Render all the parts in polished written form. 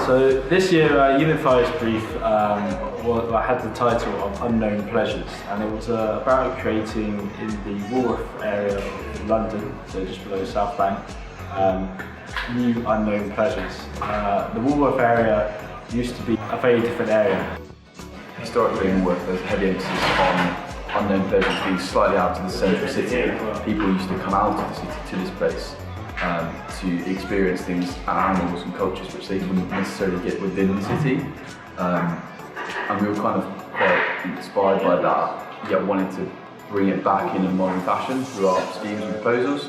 So this year, Unit 5's brief I had the title of Unknown Pleasures, and it was about creating in the Woolworth area of London, so just below South Bank, new unknown pleasures. The Woolworth area used to be a very different area. Historically in Woolworth, there's a heavy emphasis on unknown pleasures being slightly out of the central city. People used to come out of the city to this place to experience things and animals and cultures which they wouldn't necessarily get within the city. And we were kind of quite inspired by that, yet wanted to bring it back in a modern fashion through our schemes and proposals.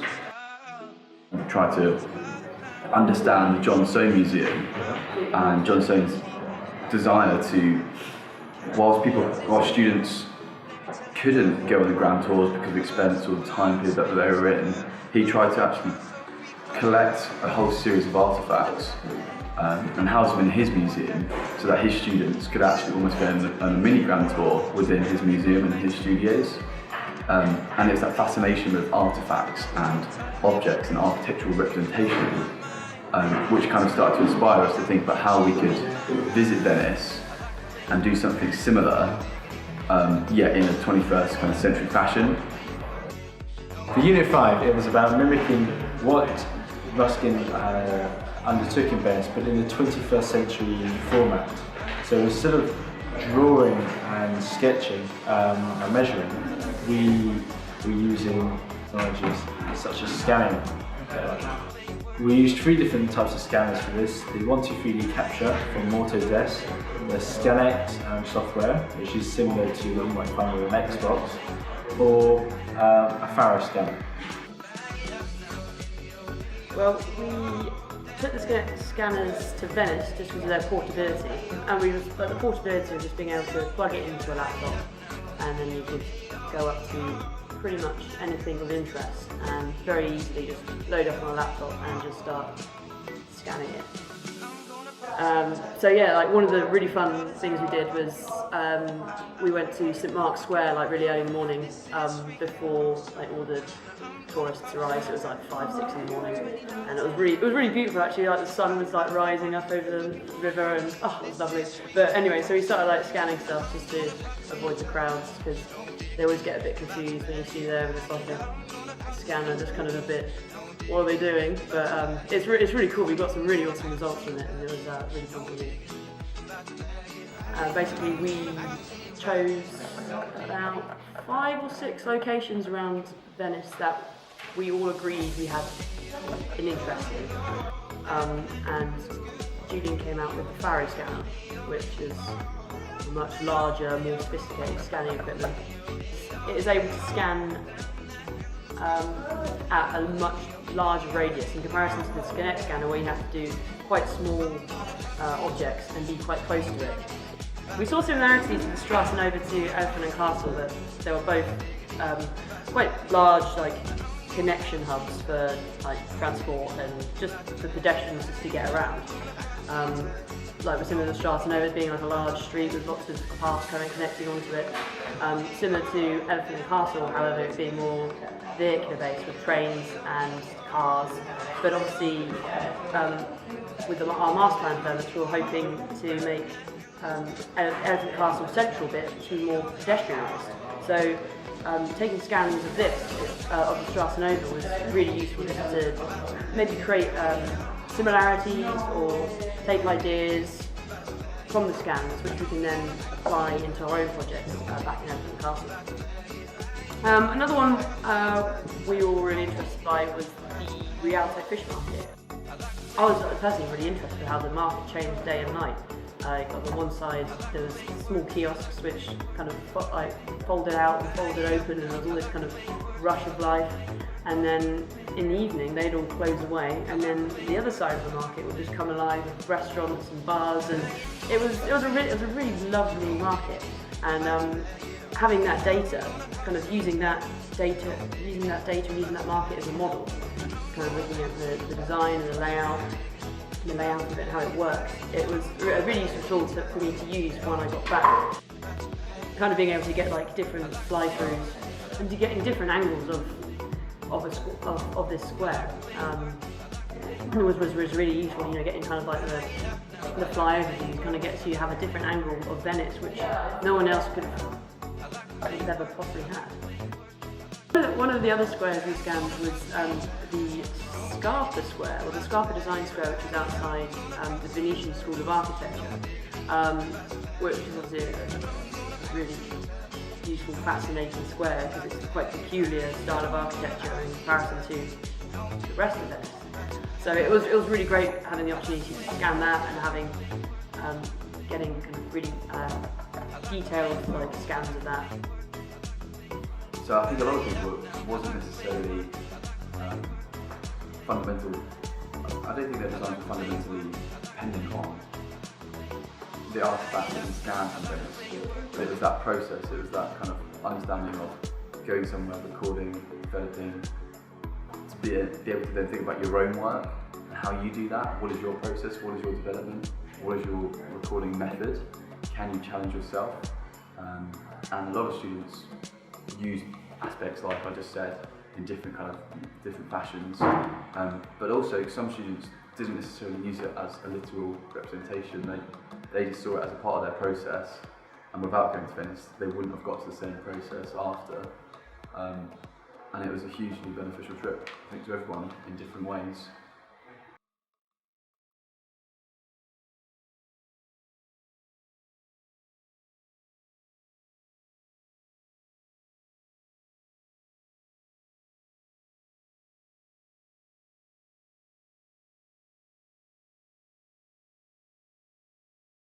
We tried to understand the John Soane Museum and John Soane's desire to, whilst students couldn't go on the grand tours because of expense or the time period that they were in, he tried to actually collect a whole series of artefacts and house them in his museum so that his students could actually almost go on a mini grand tour within his museum and his studios. And it's that fascination with artefacts and objects and architectural representation which kind of started to inspire us to think about how we could visit Venice and do something similar, yet in a 21st kind of century fashion. For Unit 5, it was about mimicking what Ruskin undertook in Venice, but in the 21st century format. So instead of drawing and sketching and measuring, we were using technologies such as scanning. We used 3 different types of scanners for this: the 123D capture from Autodesk, the ScanX software, which is similar to what you might find with an Xbox, or a Faro scanner. Well, we took the scanners to Venice just because of their portability, and the portability of just being able to plug it into a laptop, and then you could go up to pretty much anything of interest and very easily just load up on a laptop and just start scanning it. So yeah, like one of the really fun things we did was we went to St Mark's Square like really early in the morning before like all the tourists arrived. So it was like 5, 6 in the morning, and it was really beautiful actually. Like the sun was like rising up over the river, and oh, it was lovely. But anyway, so we started like scanning stuff just to avoid the crowds because they always get a bit confused when you see there with like a scanner, just kind of a bit, what are they doing? But it's really cool. We got some really awesome results from it, and it was really fun to do. Basically, we chose about 5 or 6 locations around Venice that we all agreed we had an interest in. And Julian came out with the Faro scanner, which is a much larger, more sophisticated scanning equipment. It is able to scan at a much larger radius in comparison to the ScanX scanner, where you have to do quite small objects and be quite close to it. We saw similarities with the Stratanova to Elephant and Castle, that they were both quite large like connection hubs for like transport and just for pedestrians just to get around. Like we're similar to Stratanova being like a large street with lots of paths kind of connecting onto it. Similar to Elephant and Castle, however, it being more vehicular based with trains and cars. But obviously, with our master plan permits, we're hoping to make Elephant Castle central bit to be more pedestrianised. So taking scans of this, of the Stratanova, was really useful just to maybe create similarities or take ideas from the scans, which we can then apply into our own projects back in Elephant Castle. Another one we were really interested by was the Rialto fish market. I was personally really interested in how the market changed day and night. On the one side there was small kiosks which kind of folded out and folded open, and there was all this kind of rush of life, and then in the evening they'd all close away, and then the other side of the market would just come alive with restaurants and bars, and it was a really lovely market. And having that data, kind of using that data and using that market as a model, kind of looking at the design and the layout of it and how it works. It was a really useful tool for me to use when I got back. Kind of being able to get like different fly-throughs and to getting different angles of this square. was really useful, you know, getting kind of like the flyover view kind of gets you to have a different angle of Venice, which no one else could have ever possibly had. One of the other squares we scanned was the Scarpa Square, or the Scarpa Design Square, which is outside the Venetian School of Architecture, which is obviously a really useful, fascinating square because it's quite peculiar style of architecture in comparison to the rest of Venice. So it was really great having the opportunity to scan that and having getting kind of really detailed like scans of that. So I think a lot of people wasn't necessarily fundamental. I don't think their designs were fundamentally dependent on the artifacts and scans and things. But it was that process. It was that kind of understanding of going somewhere, recording, developing, to be able to then think about your own work and how you do that. What is your process? What is your development? What is your recording method? Can you challenge yourself? And a lot of students use aspects like I just said in different fashions, but also some students didn't necessarily use it as a literal representation. They just saw it as a part of their process, and without going to Venice they wouldn't have got to the same process after, and it was a hugely beneficial trip, I think, to everyone in different ways.